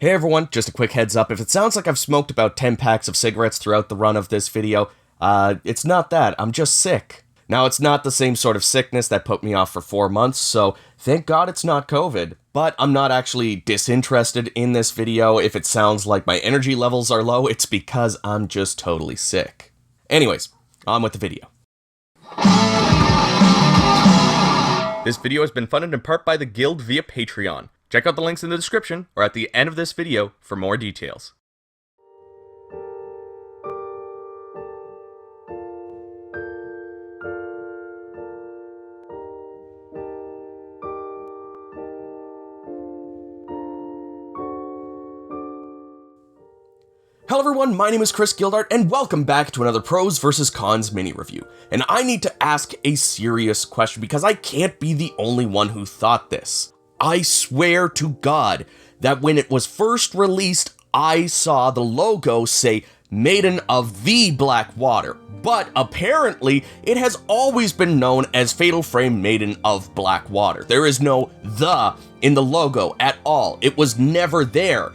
Hey everyone, just a quick heads up, if it sounds like I've smoked about 10 packs of cigarettes throughout the run of this video, it's not that, I'm just sick. Now, it's not the same sort of sickness that put me off for 4 months, so thank God it's not COVID. But I'm not actually disinterested in this video. If it sounds like my energy levels are low, it's because I'm just totally sick. Anyways, on with the video. This video has been funded in part by the Guild via Patreon. Check out the links in the description or at the end of this video for more details. Hello everyone, my name is Chris Gildart, and welcome back to another Pros vs. Cons mini review. And I need to ask a serious question because I can't be the only one who thought this. I swear to God that when it was first released, I saw the logo say Maiden of the Black Water, but apparently it has always been known as Fatal Frame Maiden of Black Water. There is no "the" in the logo at all. It was never there.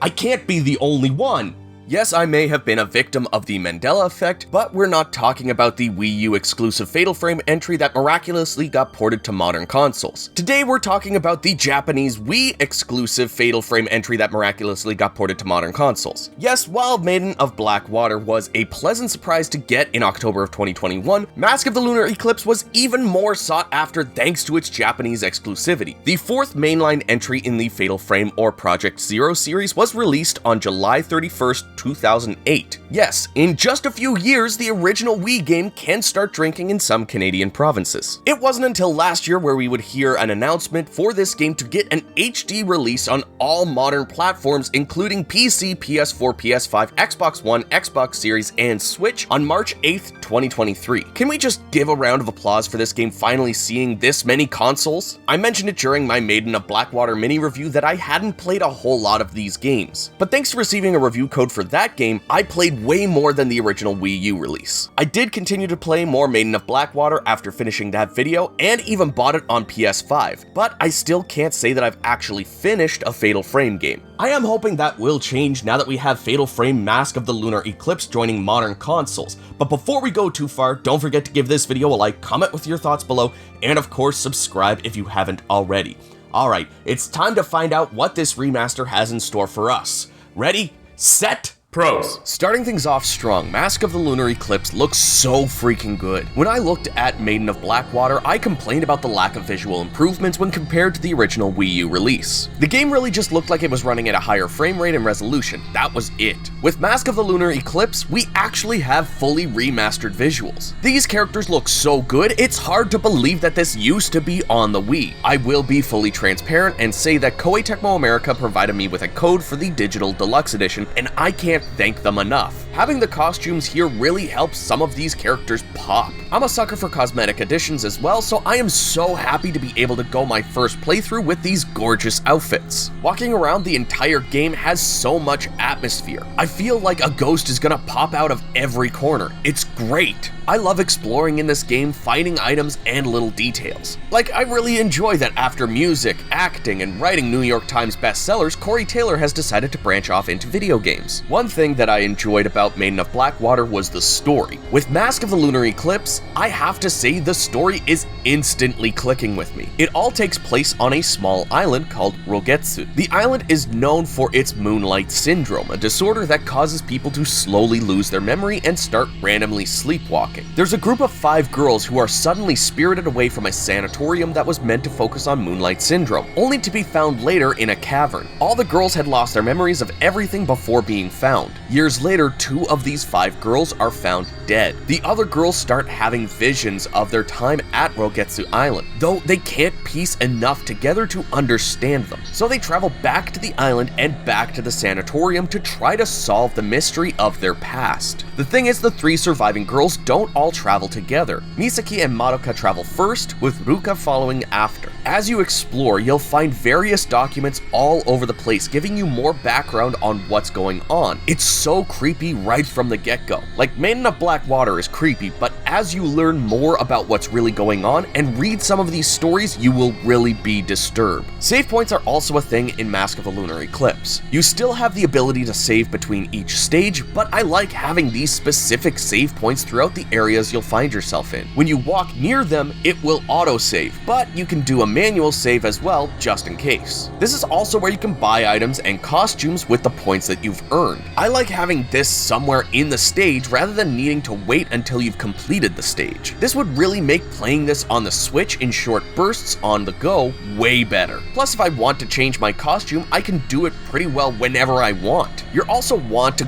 I can't be the only one. Yes, I may have been a victim of the Mandela effect, but we're not talking about the Wii U exclusive Fatal Frame entry that miraculously got ported to modern consoles. Today we're talking about the Japanese Wii exclusive Fatal Frame entry that miraculously got ported to modern consoles. Yes, while Maiden of Black Water was a pleasant surprise to get in October of 2021, Mask of the Lunar Eclipse was even more sought after thanks to its Japanese exclusivity. The fourth mainline entry in the Fatal Frame or Project Zero series was released on July 31st, 2008. Yes, in just a few years, the original Wii game can start drinking in some Canadian provinces. It wasn't until last year where we would hear an announcement for this game to get an HD release on all modern platforms, including PC, PS4, PS5, Xbox One, Xbox Series, and Switch on March 8th, 2023. Can we just give a round of applause for this game finally seeing this many consoles? I mentioned it during my Maiden of Blackwater mini review that I hadn't played a whole lot of these games, but thanks to receiving a review code for that game, I played way more than the original Wii U release. I did continue to play more Maiden of Blackwater after finishing that video, and even bought it on PS5, but I still can't say that I've actually finished a Fatal Frame game. I am hoping that will change now that we have Fatal Frame Mask of the Lunar Eclipse joining modern consoles, but before we go too far, don't forget to give this video a like, comment with your thoughts below, and of course subscribe if you haven't already. Alright, it's time to find out what this remaster has in store for us. Ready, set, Pros. Starting things off strong, Mask of the Lunar Eclipse looks so freaking good. When I looked at Maiden of Blackwater, I complained about the lack of visual improvements when compared to the original Wii U release. The game really just looked like it was running at a higher frame rate and resolution. That was it. With Mask of the Lunar Eclipse, we actually have fully remastered visuals. These characters look so good, it's hard to believe that this used to be on the Wii. I will be fully transparent and say that Koei Tecmo America provided me with a code for the digital deluxe edition, and I can't thank them enough. Having the costumes here really helps some of these characters pop. I'm a sucker for cosmetic additions as well, so I am so happy to be able to go my first playthrough with these gorgeous outfits. Walking around the entire game has so much atmosphere. I feel like a ghost is gonna pop out of every corner. It's great. I love exploring in this game, finding items and little details. Like, I really enjoy that after music, acting, and writing New York Times bestsellers, Corey Taylor has decided to branch off into video games. One thing that I enjoyed about Maiden of Blackwater was the story. With Mask of the Lunar Eclipse, I have to say the story is instantly clicking with me. It all takes place on a small island called Rogetsu. The island is known for its moonlight syndrome, a disorder that causes people to slowly lose their memory and start randomly sleepwalking. There's a group of 5 girls who are suddenly spirited away from a sanatorium that was meant to focus on moonlight syndrome, only to be found later in a cavern. All the girls had lost their memories of everything before being found. Years later, 2 of these 5 girls are found dead. The other girls start having visions of their time at Rogetsu Island, though they can't piece enough together to understand them. So they travel back to the island and back to the sanatorium to try to solve the mystery of their past. The thing is, the 3 surviving girls don't all travel together. Misaki and Madoka travel first, with Ruka following after. As you explore, you'll find various documents all over the place, giving you more background on what's going on. It's so creepy right from the get-go. Like, Maiden of Blackwater is creepy, but as you learn more about what's really going on and read some of these stories, you will really be disturbed. Save points are also a thing in Mask of the Lunar Eclipse. You still have the ability to save between each stage, but I like having these specific save points throughout the areas you'll find yourself in. When you walk near them, it will autosave, but you can do a manual save as well, just in case. This is also where you can buy items and costumes with the points that you've earned. I like having this somewhere in the stage rather than needing to wait until you've completed the stage. This would really make playing this on the Switch in short bursts on the go way better. Plus, if I want to change my costume, I can do it pretty well whenever I want. You're also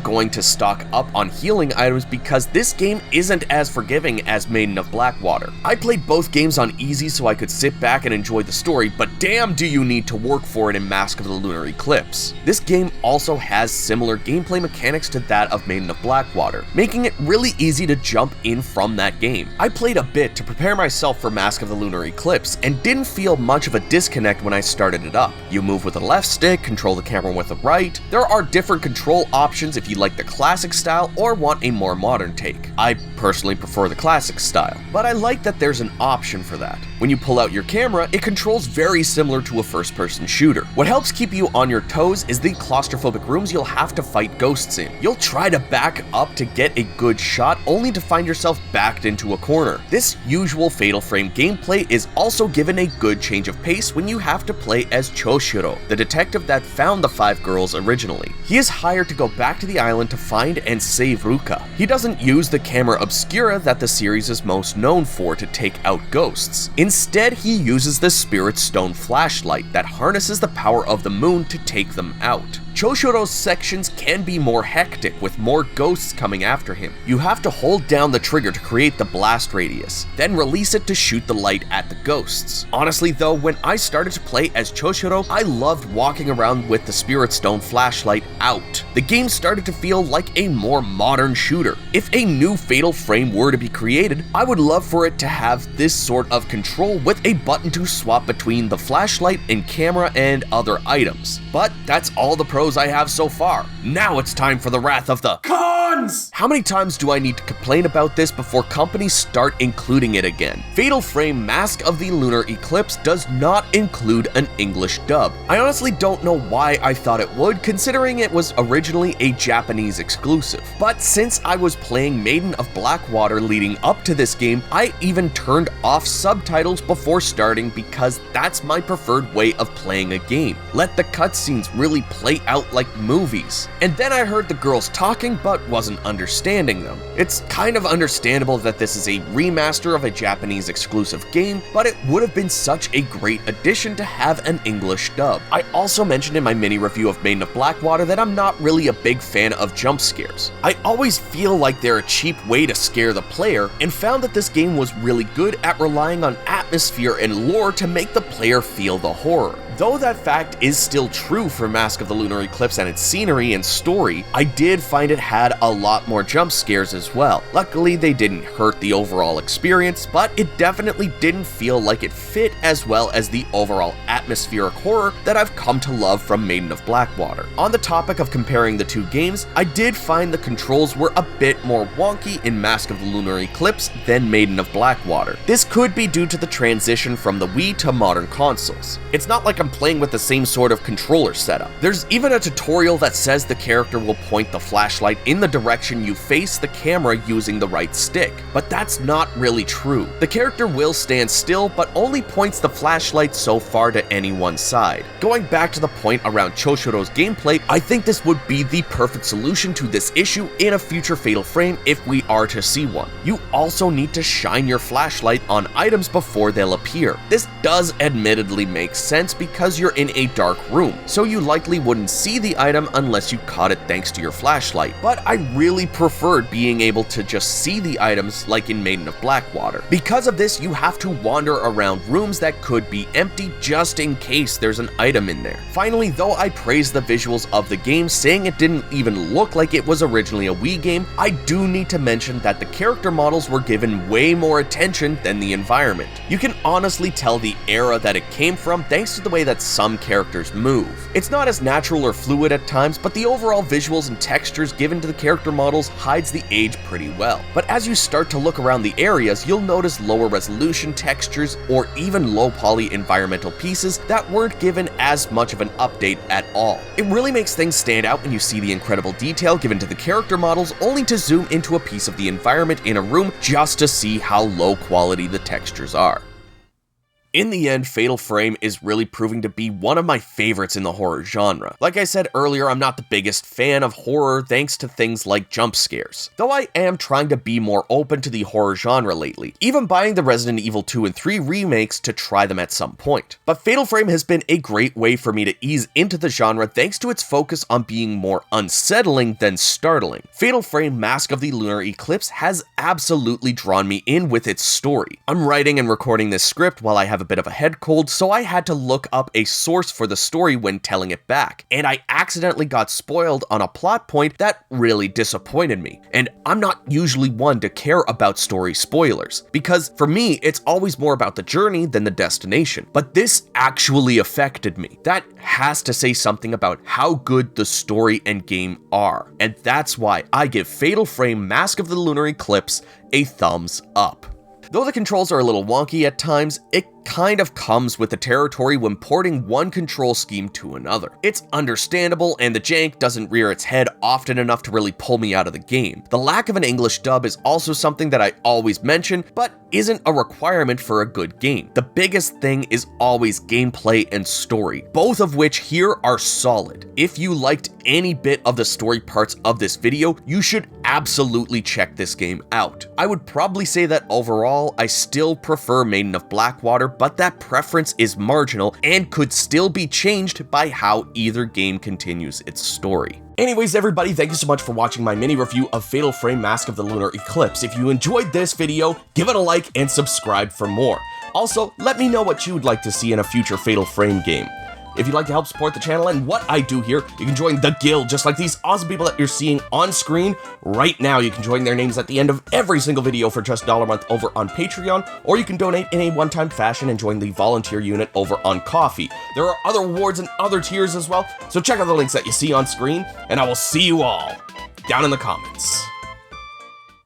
going to stock up on healing items because this game isn't as forgiving as Maiden of Blackwater. I played both games on easy so I could sit back and enjoy the story, but damn do you need to work for it in Mask of the Lunar Eclipse. This game also has similar gameplay mechanics to that of Maiden of Blackwater, making it really easy to jump in from that game. I played a bit to prepare myself for Mask of the Lunar Eclipse and didn't feel much of a disconnect when I started it up. You move with the left stick, control the camera with the right. There are different control options if you like the classic style or want a more modern take. I personally prefer the classic style, but I like that there's an option for that. When you pull out your camera, it controls very similar to a first-person shooter. What helps keep you on your toes is the claustrophobic rooms you'll have to fight ghosts in. You'll try to back up to get a good shot, only to find yourself backed into a corner. This usual Fatal Frame gameplay is also given a good change of pace when you have to play as Choshiro, the detective that found the 5 girls originally. He is hired to go back to the island to find and save Ruka. He doesn't use the camera obscura that the series is most known for to take out ghosts. Instead, he uses the Spirit Stone flashlight that harnesses the power of the moon to take them out. Choshiro's sections can be more hectic, with more ghosts coming after him. You have to hold down the trigger to create the blast radius, then release it to shoot the light at the ghosts. Honestly though, when I started to play as Choshiro, I loved walking around with the Spirit Stone flashlight out. The game started to feel like a more modern shooter. If a new Fatal Frame were to be created, I would love for it to have this sort of control with a button to swap between the flashlight and camera and other items. But that's all the pros I have so far. Now it's time for the wrath of the cons! How many times do I need to complain about this before companies start including it again? Fatal Frame Mask of the Lunar Eclipse does not include an English dub. I honestly don't know why I thought it would, considering it was originally a Japanese exclusive. But since I was playing Maiden of Blackwater leading up to this game, I even turned off subtitles before starting because that's my preferred way of playing a game. Let the cutscenes really play out like movies. And then I heard the girls talking but wasn't understanding them. It's kind of understandable that this is a remaster of a Japanese exclusive game, but it would have been such a great addition to have an English dub. I also mentioned in my mini review of Maiden of Blackwater that I'm not really a big fan of jump scares. I always feel like they're a cheap way to scare the player, and found that this game was really good at relying on atmosphere and lore to make the player feel the horror. Though that fact is still true for Mask of the Lunar Eclipse and its scenery and story, I did find it had a lot more jump scares as well. Luckily, they didn't hurt the overall experience, but it definitely didn't feel like it fit as well as the overall atmospheric horror that I've come to love from Maiden of Blackwater. On the topic of comparing the two games, I did find the controls were a bit more wonky in Mask of the Lunar Eclipse than Maiden of Blackwater. This could be due to the transition from the Wii to modern consoles. It's not like I'm playing with the same sort of controller setup. There's even a tutorial that says the character will point the flashlight in the direction you face the camera using the right stick, but that's not really true. The character will stand still, but only points the flashlight so far to any one side. Going back to the point around Choshiro's gameplay, I think this would be the perfect solution to this issue in a future Fatal Frame if we are to see one. You also need to shine your flashlight on items before they'll appear. This does admittedly make sense because you're in a dark room, so you likely wouldn't see the item unless you caught it thanks to your flashlight, but I really preferred being able to just see the items like in Maiden of Blackwater. Because of this, you have to wander around rooms that could be empty just in case there's an item in there. Finally, though I praised the visuals of the game, saying it didn't even look like it was originally a Wii game, I do need to mention that the character models were given way more attention than the environment. You can honestly tell the era that it came from thanks to the way that some characters move. It's not as natural or fluid at times, but the overall visuals and textures given to the character models hides the age pretty well. But as you start to look around the areas, you'll notice lower resolution textures or even low poly environmental pieces that weren't given as much of an update at all. It really makes things stand out when you see the incredible detail given to the character models, only to zoom into a piece of the environment in a room just to see how low quality the textures are. In the end, Fatal Frame is really proving to be one of my favorites in the horror genre. Like I said earlier, I'm not the biggest fan of horror thanks to things like jump scares, though I am trying to be more open to the horror genre lately, even buying the Resident Evil 2 and 3 remakes to try them at some point. But Fatal Frame has been a great way for me to ease into the genre thanks to its focus on being more unsettling than startling. Fatal Frame Mask of the Lunar Eclipse has absolutely drawn me in with its story. I'm writing and recording this script while I have a bit of a head cold, so I had to look up a source for the story when telling it back, and I accidentally got spoiled on a plot point that really disappointed me. And I'm not usually one to care about story spoilers, because for me, it's always more about the journey than the destination. But this actually affected me. That has to say something about how good the story and game are, and that's why I give Fatal Frame Mask of the Lunar Eclipse a thumbs up. Though the controls are a little wonky at times, it kind of comes with the territory when porting one control scheme to another. It's understandable, and the jank doesn't rear its head often enough to really pull me out of the game. The lack of an English dub is also something that I always mention, but isn't a requirement for a good game. The biggest thing is always gameplay and story, both of which here are solid. If you liked any bit of the story parts of this video, you should absolutely check this game out. I would probably say that overall, I still prefer Maiden of Blackwater, but that preference is marginal and could still be changed by how either game continues its story. Anyways, everybody, thank you so much for watching my mini review of Fatal Frame Mask of the Lunar Eclipse. If you enjoyed this video, give it a like and subscribe for more. Also, let me know what you would like to see in a future Fatal Frame game. If you'd like to help support the channel and what I do here, you can join the guild, just like these awesome people that you're seeing on screen right now. You can join their names at the end of every single video for just $1 a month over on Patreon, or you can donate in a one-time fashion and join the volunteer unit over on Ko-fi. There are other rewards and other tiers as well, so check out the links that you see on screen, and I will see you all down in the comments.